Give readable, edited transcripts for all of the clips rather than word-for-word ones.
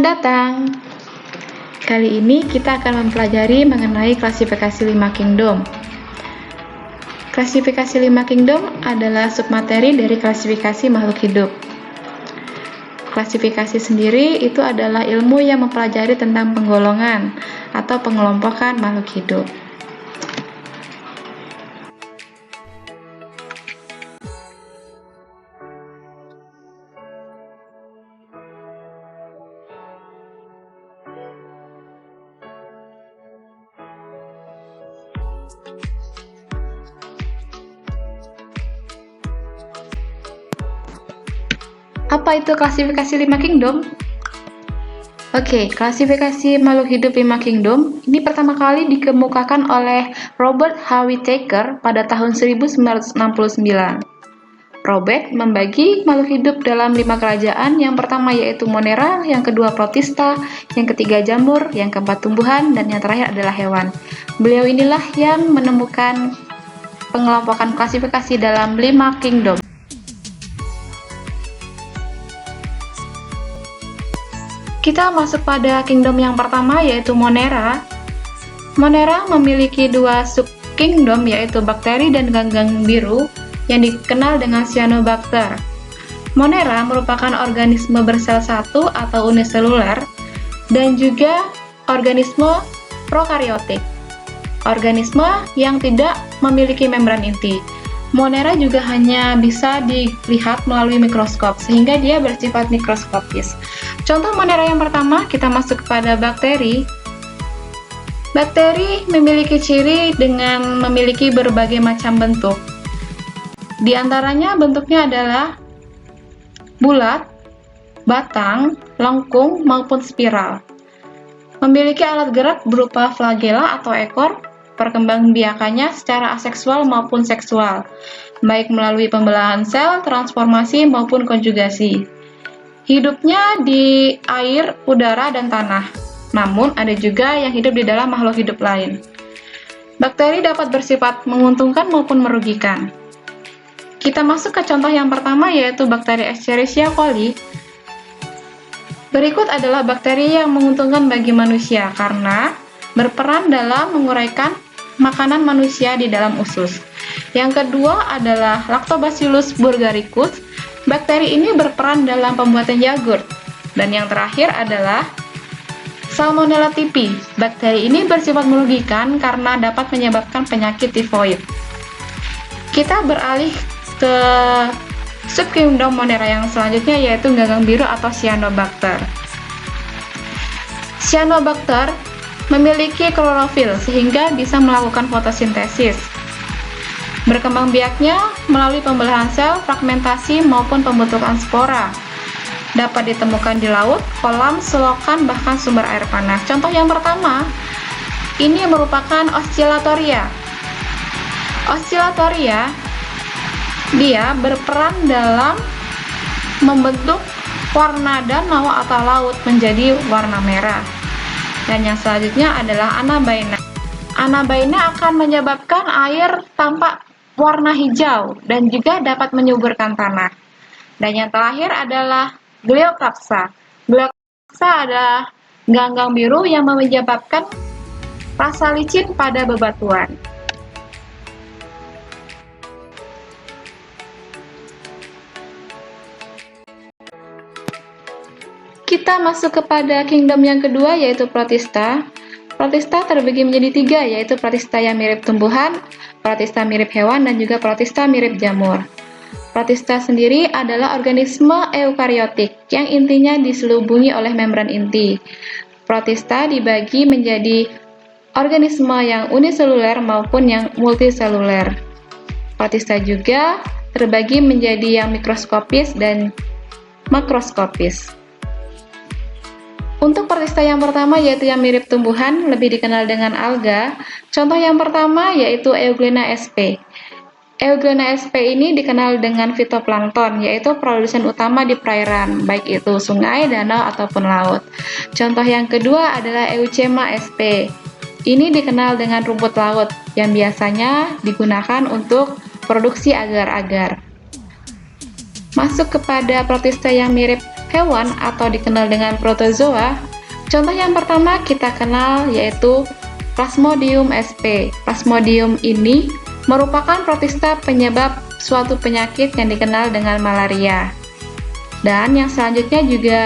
datang. Kali ini kita akan mempelajari mengenai klasifikasi 5 kingdom. Klasifikasi 5 kingdom adalah submateri dari klasifikasi makhluk hidup. Klasifikasi sendiri itu adalah ilmu yang mempelajari tentang penggolongan atau pengelompokan makhluk hidup. Apa itu klasifikasi 5 kingdom? Oke, klasifikasi makhluk hidup 5 kingdom ini pertama kali dikemukakan oleh Robert H. Whittaker pada tahun 1969. Robert membagi makhluk hidup dalam 5 kerajaan, yang pertama yaitu Monera, yang kedua Protista, yang ketiga jamur, yang keempat tumbuhan, dan yang terakhir adalah hewan. Beliau inilah yang menemukan pengelompokan klasifikasi dalam 5 kingdom. Kita masuk pada kingdom yang pertama yaitu Monera. Monera memiliki 2 sub-kingdom yaitu bakteri dan ganggang biru yang dikenal dengan Cyanobacter. Monera merupakan organisme bersel satu atau uniseluler dan juga organisme prokaryotik, organisme yang tidak memiliki membran inti. Monera juga hanya bisa dilihat melalui mikroskop sehingga dia bersifat mikroskopis. Contoh Monera yang pertama, kita masuk kepada bakteri. Bakteri memiliki ciri dengan memiliki berbagai macam bentuk. Di antaranya bentuknya adalah bulat, batang, lengkung, maupun spiral. Memiliki alat gerak berupa flagela atau ekor, perkembangbiakannya secara aseksual maupun seksual, baik melalui pembelahan sel, transformasi, maupun konjugasi. Hidupnya di air, udara, dan tanah. Namun, ada juga yang hidup di dalam makhluk hidup lain. Bakteri dapat bersifat menguntungkan maupun merugikan. Kita masuk ke contoh yang pertama yaitu bakteri Escherichia coli. Berikut adalah bakteri yang menguntungkan bagi manusia karena berperan dalam menguraikan makanan manusia di dalam usus. Yang kedua adalah Lactobacillus burgharicus. Bakteri ini berperan dalam pembuatan yogurt. Dan yang terakhir adalah Salmonella typhi. Bakteri ini bersifat merugikan karena dapat menyebabkan penyakit tifoid. Kita beralih ke subkingdom Monera yang selanjutnya yaitu ganggang biru atau Cyanobacter. Cyanobacter memiliki klorofil sehingga bisa melakukan fotosintesis. Berkembang biaknya melalui pembelahan sel, fragmentasi, maupun pembentukan spora. Dapat ditemukan di laut, kolam, selokan, bahkan sumber air panas. Contoh yang pertama, ini merupakan Oscillatoria. Oscillatoria, dia berperan dalam membentuk warna danau atau laut menjadi warna merah. Dan yang selanjutnya adalah Anabaena. Anabaena akan menyebabkan air tampak warna hijau dan juga dapat menyuburkan tanah. Dan yang terakhir adalah Gleocrapsa. Gleocrapsa adalah ganggang biru yang menyebabkan rasa licin pada bebatuan. Kita masuk kepada kingdom yang kedua yaitu Protista. Protista terbagi menjadi 3 yaitu Protista yang mirip tumbuhan, Protista mirip hewan, dan juga Protista mirip jamur. Protista sendiri adalah organisme eukariotik yang intinya diselubungi oleh membran inti. Protista dibagi menjadi organisme yang uniseluler maupun yang multiseluler. Protista juga terbagi menjadi yang mikroskopis dan makroskopis. Untuk protista yang pertama yaitu yang mirip tumbuhan, lebih dikenal dengan alga. Contoh yang pertama yaitu Euglena sp. Euglena sp ini dikenal dengan fitoplankton, yaitu produsen utama di perairan, baik itu sungai, danau, ataupun laut. Contoh yang kedua adalah Euchema sp. Ini dikenal dengan rumput laut, yang biasanya digunakan untuk produksi agar-agar. Masuk kepada protista yang mirip hewan atau dikenal dengan protozoa, contoh yang pertama kita kenal yaitu Plasmodium sp. Plasmodium ini merupakan protista penyebab suatu penyakit yang dikenal dengan malaria. Dan yang selanjutnya juga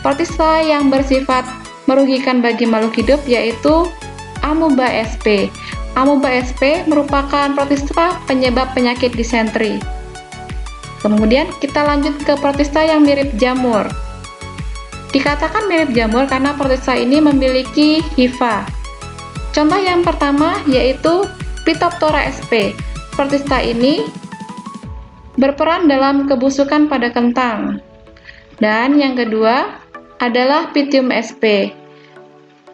protista yang bersifat merugikan bagi makhluk hidup yaitu Amoeba sp. Amoeba sp merupakan protista penyebab penyakit disentri. Kemudian kita lanjut ke protista yang mirip jamur. Dikatakan mirip jamur karena protista ini memiliki hifa. Contoh yang pertama yaitu Phytophthora sp. Protista ini berperan dalam kebusukan pada kentang. Dan yang kedua adalah Pythium sp.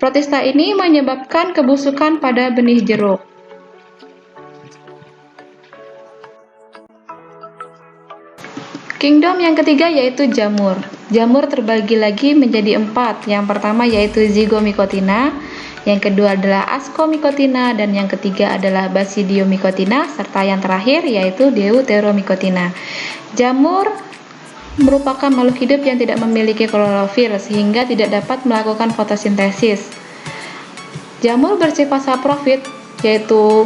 Protista ini menyebabkan kebusukan pada benih jeruk. Kingdom yang ketiga yaitu jamur. Jamur terbagi lagi menjadi 4. Yang pertama yaitu Zygomycotina, yang kedua adalah Ascomycotina, dan yang ketiga adalah Basidiomycotina, serta yang terakhir yaitu Deuteromycotina. Jamur merupakan makhluk hidup yang tidak memiliki klorofil sehingga tidak dapat melakukan fotosintesis. Jamur bersifat saprofit, yaitu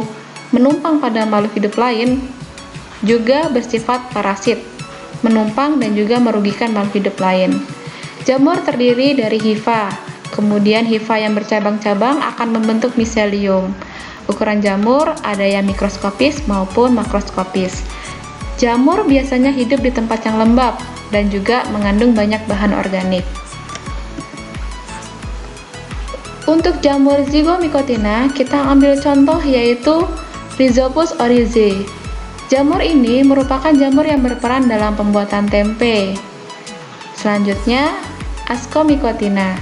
menumpang pada makhluk hidup lain, juga bersifat parasit, menumpang dan juga merugikan makhluk hidup lain. Jamur terdiri dari hifa, kemudian hifa yang bercabang-cabang akan membentuk miselium. Ukuran jamur ada yang mikroskopis maupun makroskopis. Jamur biasanya hidup di tempat yang lembab dan juga mengandung banyak bahan organik. Untuk jamur Zygomycotina, kita ambil contoh yaitu Rhizopus oryzae. Jamur ini merupakan jamur yang berperan dalam pembuatan tempe. Selanjutnya, Ascomycotina.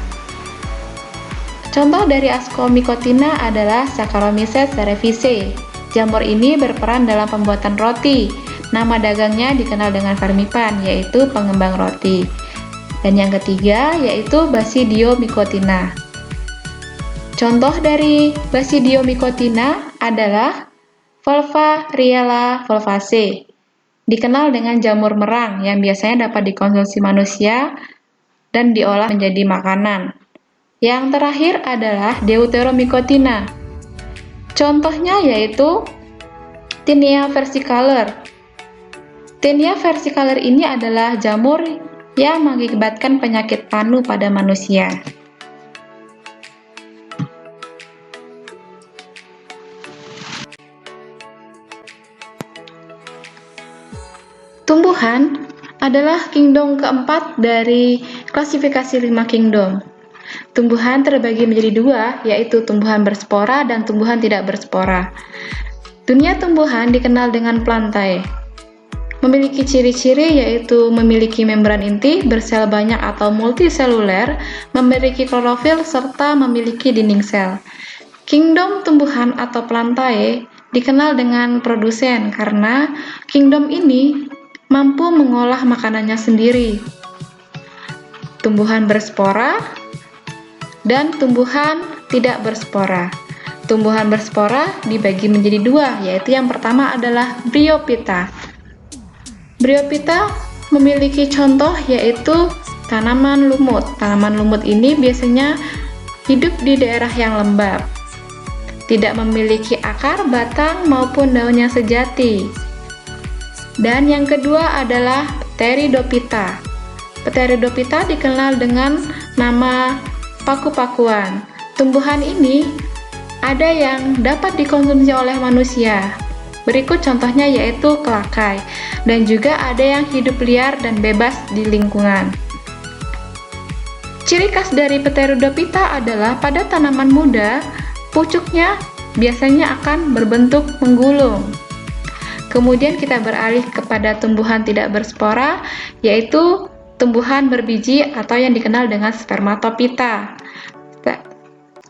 Contoh dari Ascomycotina adalah Saccharomyces cerevisiae. Jamur ini berperan dalam pembuatan roti. Nama dagangnya dikenal dengan Vermipan, yaitu pengembang roti. Dan yang ketiga yaitu Basidiomycotina. Contoh dari Basidiomycotina adalah Volvariella volvaceae. Dikenal dengan jamur merang yang biasanya dapat dikonsumsi manusia dan diolah menjadi makanan. Yang terakhir adalah Deuteromycotina. Contohnya yaitu Tinea versicolor. Tinea versicolor ini adalah jamur yang mengakibatkan penyakit panu pada manusia. Tumbuhan adalah kingdom keempat dari klasifikasi 5 kingdom. Tumbuhan terbagi menjadi 2, yaitu tumbuhan berspora dan tumbuhan tidak berspora. Dunia tumbuhan dikenal dengan plantae. Memiliki ciri-ciri yaitu memiliki membran inti, bersel banyak atau multiseluler, memiliki klorofil, serta memiliki dinding sel. Kingdom tumbuhan atau plantae dikenal dengan produsen karena kingdom ini mampu mengolah makanannya sendiri. Tumbuhan berspora dan tumbuhan tidak berspora. Tumbuhan berspora dibagi menjadi 2, yaitu yang pertama adalah Bryophyta. Bryophyta memiliki contoh yaitu tanaman lumut. Tanaman lumut ini biasanya hidup di daerah yang lembab, tidak memiliki akar, batang, maupun daun yang sejati. Dan yang kedua adalah Pteridophyta. Pteridophyta dikenal dengan nama paku-pakuan. Tumbuhan ini ada yang dapat dikonsumsi oleh manusia. Berikut contohnya yaitu kelakai, dan juga ada yang hidup liar dan bebas di lingkungan. Ciri khas dari Pteridophyta adalah pada tanaman muda, pucuknya biasanya akan berbentuk menggulung. Kemudian kita beralih kepada tumbuhan tidak berspora, yaitu tumbuhan berbiji atau yang dikenal dengan spermatophyta.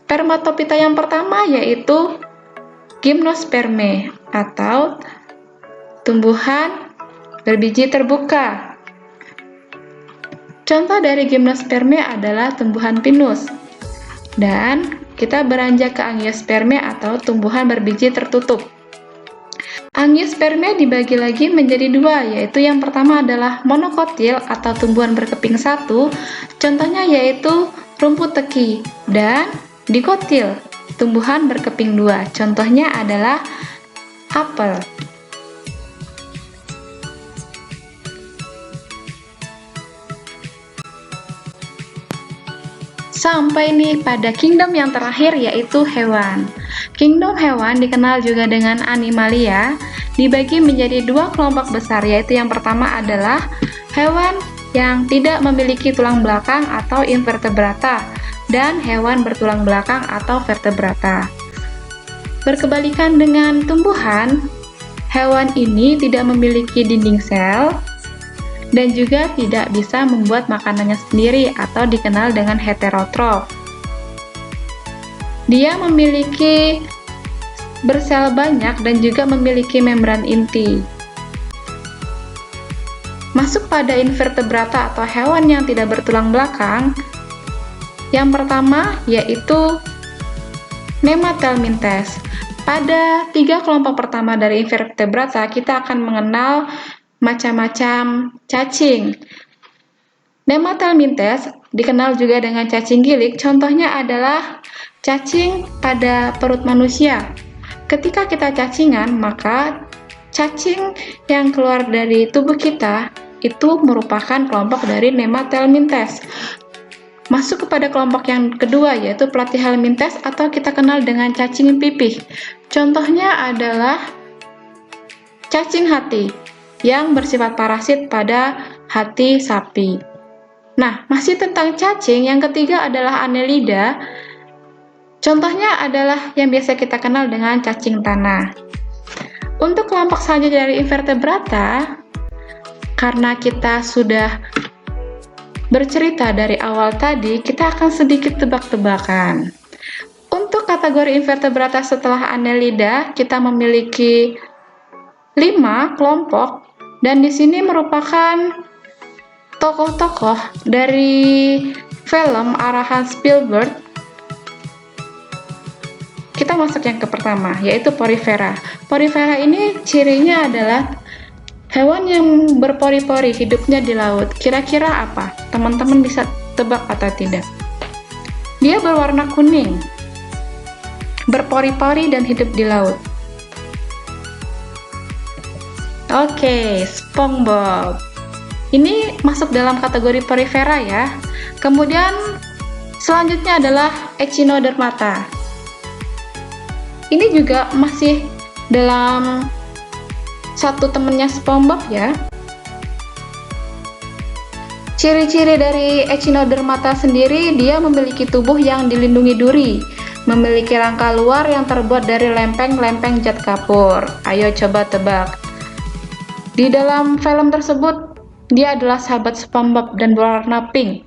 Spermatophyta yang pertama yaitu Gymnospermae atau tumbuhan berbiji terbuka. Contoh dari Gymnospermae adalah tumbuhan pinus. Dan kita beranjak ke Angiospermae atau tumbuhan berbiji tertutup. Angiospermia dibagi lagi menjadi dua, yaitu yang pertama adalah monokotil atau tumbuhan berkeping satu, contohnya yaitu rumput teki, dan dikotil, tumbuhan berkeping dua, contohnya adalah apel. Sampai nih pada kingdom yang terakhir, yaitu hewan. Kingdom hewan dikenal juga dengan animalia, dibagi menjadi dua kelompok besar, yaitu yang pertama adalah hewan yang tidak memiliki tulang belakang atau invertebrata, dan hewan bertulang belakang atau vertebrata. Berkebalikan dengan tumbuhan, hewan ini tidak memiliki dinding sel, dan juga tidak bisa membuat makanannya sendiri atau dikenal dengan heterotrof. Dia memiliki bersel banyak dan juga memiliki membran inti. Masuk pada invertebrata atau hewan yang tidak bertulang belakang, yang pertama yaitu Nemathelminthes. Pada tiga kelompok pertama dari invertebrata, kita akan mengenal macam-macam cacing. Nemathelminthes dikenal juga dengan cacing gilik, contohnya adalah cacing pada perut manusia. Ketika kita cacingan, maka cacing yang keluar dari tubuh kita itu merupakan kelompok dari Nemathelminthes. Masuk kepada kelompok yang kedua, yaitu Platyhelminthes atau kita kenal dengan cacing pipih. Contohnya adalah cacing hati yang bersifat parasit pada hati sapi. Nah, masih tentang cacing, yang ketiga adalah Annelida. Contohnya adalah yang biasa kita kenal dengan cacing tanah. Untuk kelompok selanjutnya dari invertebrata, karena kita sudah bercerita dari awal tadi, kita akan sedikit tebak-tebakan. Untuk kategori invertebrata setelah Annelida, kita memiliki 5 kelompok, dan di sini merupakan tokoh-tokoh dari film arahan Spielberg. Kita masuk yang ke pertama, yaitu Porifera. Porifera ini cirinya adalah hewan yang berpori-pori, hidupnya di laut. Kira-kira apa? Teman-teman bisa tebak atau tidak? Dia berwarna kuning, berpori-pori dan hidup di laut. Oke, SpongeBob. Ini masuk dalam kategori Porifera ya. Kemudian selanjutnya adalah Echinodermata. Ini juga masih dalam satu temennya SpongeBob ya. Ciri-ciri dari Echinodermata sendiri, dia memiliki tubuh yang dilindungi duri, memiliki rangka luar yang terbuat dari lempeng-lempeng zat kapur. Ayo coba tebak. Di dalam film tersebut, dia adalah sahabat SpongeBob dan berwarna pink.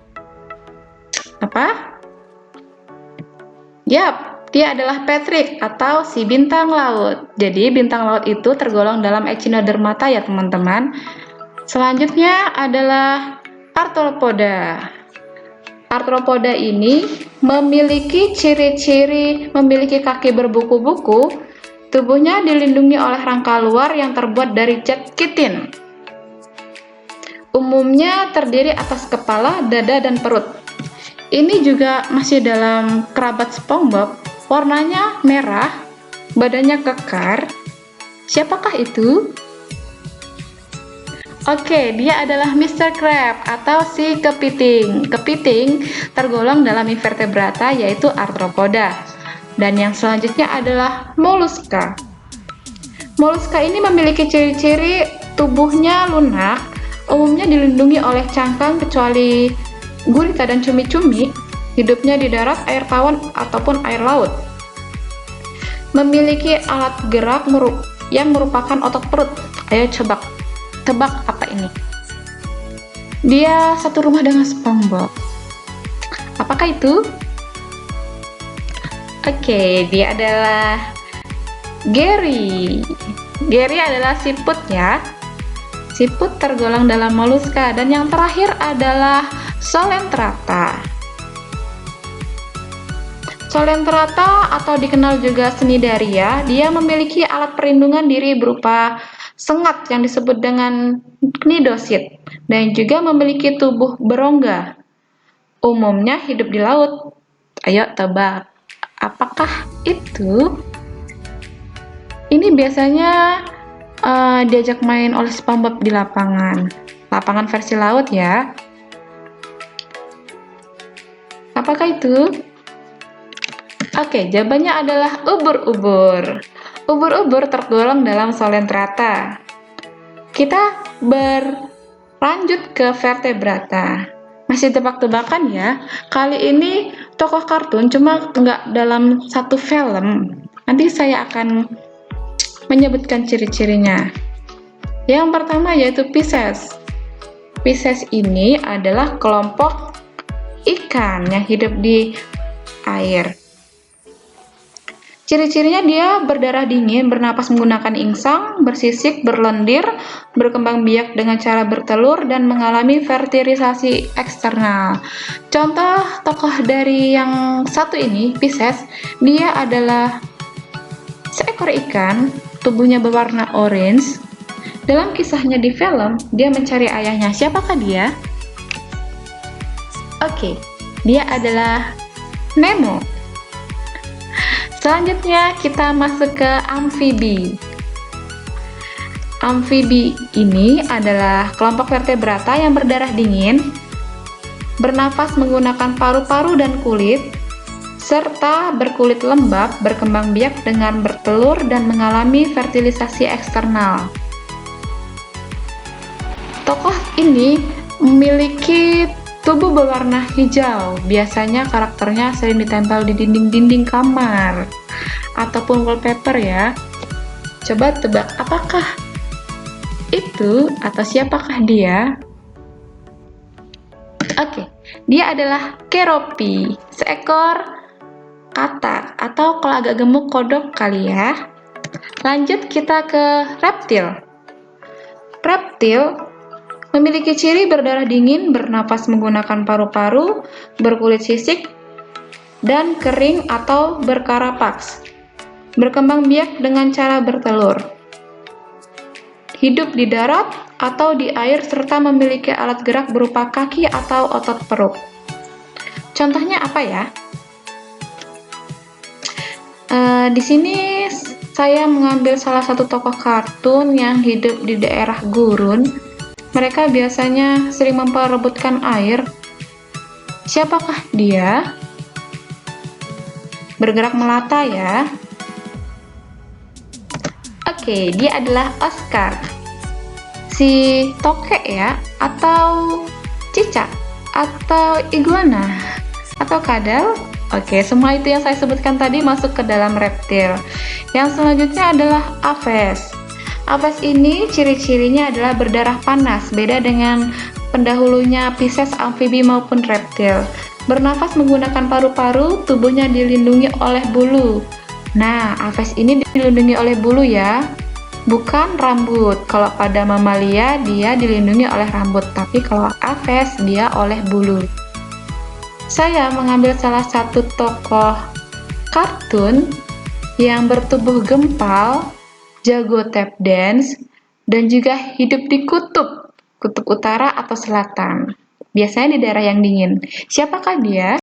Apa? Yap, dia adalah Patrick atau si bintang laut. Jadi bintang laut itu tergolong dalam Echinodermata ya teman-teman. Selanjutnya adalah Arthropoda. Arthropoda ini memiliki ciri-ciri memiliki kaki berbuku-buku. Tubuhnya dilindungi oleh rangka luar yang terbuat dari zat kitin. Umumnya terdiri atas kepala, dada, dan perut. Ini juga masih dalam kerabat SpongeBob. Warnanya merah, badannya kekar. Siapakah itu? Oke, dia adalah Mr. Crab atau si kepiting. Kepiting tergolong dalam invertebrata yaitu Arthropoda. Dan yang selanjutnya adalah Mollusca. Mollusca ini memiliki ciri-ciri tubuhnya lunak, umumnya dilindungi oleh cangkang kecuali gurita dan cumi-cumi, hidupnya di darat, air tawar, ataupun air laut. Memiliki alat gerak yang merupakan otot perut. Ayo coba tebak apa ini? Dia satu rumah dengan SpongeBob. Apakah itu? Oke, dia adalah Gary. Gary adalah siput ya. Siput tergolong dalam Mollusca. Dan yang terakhir adalah Solentrata. Solentrata atau dikenal juga Cnidaria, dia memiliki alat perlindungan diri berupa sengat yang disebut dengan cnidosit dan juga memiliki tubuh berongga. Umumnya hidup di laut. Ayo tebak, apakah itu? Ini biasanya diajak main oleh SpongeBob di lapangan. Lapangan versi laut ya. Apakah itu? Oke, jawabannya adalah ubur-ubur. Ubur-ubur tergolong dalam Solentrata. Kita berlanjut ke vertebrata. Masih tebak-tebakan ya. Kali ini tokoh kartun cuma nggak dalam satu film. Nanti saya akan menyebutkan ciri-cirinya. Yang pertama yaitu Pisces. Pisces ini adalah kelompok ikan yang hidup di air. Ciri-cirinya dia berdarah dingin, bernapas menggunakan insang, bersisik, berlendir, berkembang biak dengan cara bertelur, dan mengalami fertilisasi eksternal. Contoh tokoh dari yang satu ini, Pisces, dia adalah seekor ikan, tubuhnya berwarna orange. Dalam kisahnya di film, dia mencari ayahnya. Siapakah dia? Oke, dia adalah Nemo. Selanjutnya kita masuk ke amfibi. Amfibi ini adalah kelompok vertebrata yang berdarah dingin, bernafas menggunakan paru-paru dan kulit, serta berkulit lembab, berkembang biak dengan bertelur dan mengalami fertilisasi eksternal. Tokoh ini memiliki tubuh berwarna hijau, biasanya karakternya sering ditempel di dinding-dinding kamar ataupun wallpaper ya. Coba tebak apakah itu atau siapakah dia? Oke, dia adalah Keropi, seekor katak atau kalau agak gemuk kodok kali ya. Lanjut kita ke reptil. Reptil memiliki ciri berdarah dingin, bernapas menggunakan paru-paru, berkulit sisik, dan kering atau berkarapaks. Berkembang biak dengan cara bertelur. Hidup di darat atau di air serta memiliki alat gerak berupa kaki atau otot perut. Contohnya apa ya? Di sini saya mengambil salah satu tokoh kartun yang hidup di daerah gurun. Mereka biasanya sering memperebutkan air. Siapakah dia? Bergerak melata ya. Oke, dia adalah Oscar. Si tokek ya, atau cicak, atau iguana, atau kadal. Oke, semua itu yang saya sebutkan tadi masuk ke dalam reptil. Yang selanjutnya adalah Aves. Aves ini ciri-cirinya adalah berdarah panas, beda dengan pendahulunya Pisces, amfibi maupun reptil. Bernafas menggunakan paru-paru, tubuhnya dilindungi oleh bulu. Nah, Aves ini dilindungi oleh bulu ya, bukan rambut. Kalau pada mamalia dia dilindungi oleh rambut, tapi kalau Aves dia oleh bulu. Saya mengambil salah satu tokoh kartun yang bertubuh gempal, jago tap dance, dan juga hidup di kutub utara atau selatan. Biasanya di daerah yang dingin. Siapakah dia?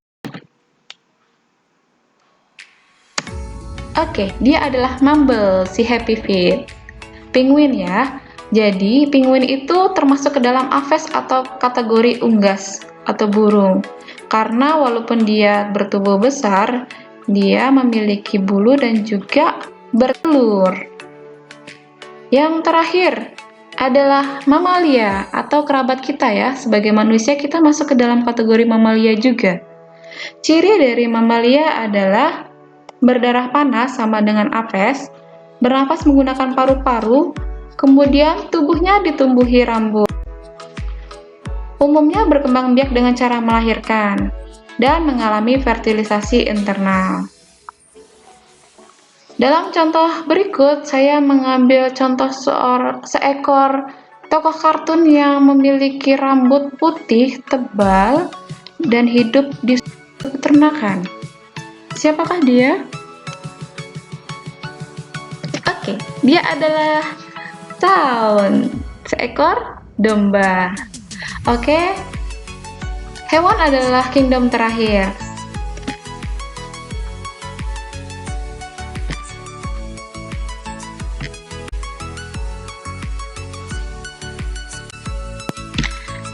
Oke, dia adalah Mumble, si Happy Feet. Penguin ya. Jadi, penguin itu termasuk ke dalam Aves atau kategori unggas atau burung. Karena walaupun dia bertubuh besar, dia memiliki bulu dan juga bertelur. Yang terakhir adalah mamalia atau kerabat kita ya. Sebagai manusia kita masuk ke dalam kategori mamalia juga. Ciri dari mamalia adalah berdarah panas sama dengan Aves, bernafas menggunakan paru-paru, kemudian tubuhnya ditumbuhi rambut. Umumnya berkembang biak dengan cara melahirkan dan mengalami fertilisasi internal. Dalam contoh berikut, saya mengambil contoh seekor tokoh kartun yang memiliki rambut putih tebal dan hidup di peternakan. Siapakah dia? Oke, dia adalah Taun, seekor domba. Oke, hewan adalah kingdom terakhir.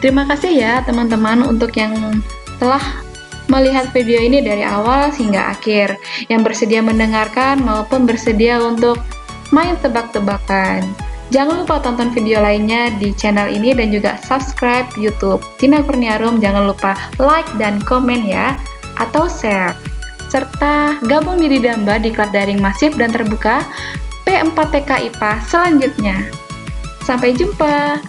Terima kasih ya teman-teman untuk yang telah melihat video ini dari awal hingga akhir, yang bersedia mendengarkan maupun bersedia untuk main tebak-tebakan. Jangan lupa tonton video lainnya di channel ini dan juga subscribe YouTube Tina Kurniarum. Jangan lupa like dan komen ya, atau share. Serta gabung di Didamba di kelas daring masif dan terbuka P4TK IPA selanjutnya. Sampai jumpa!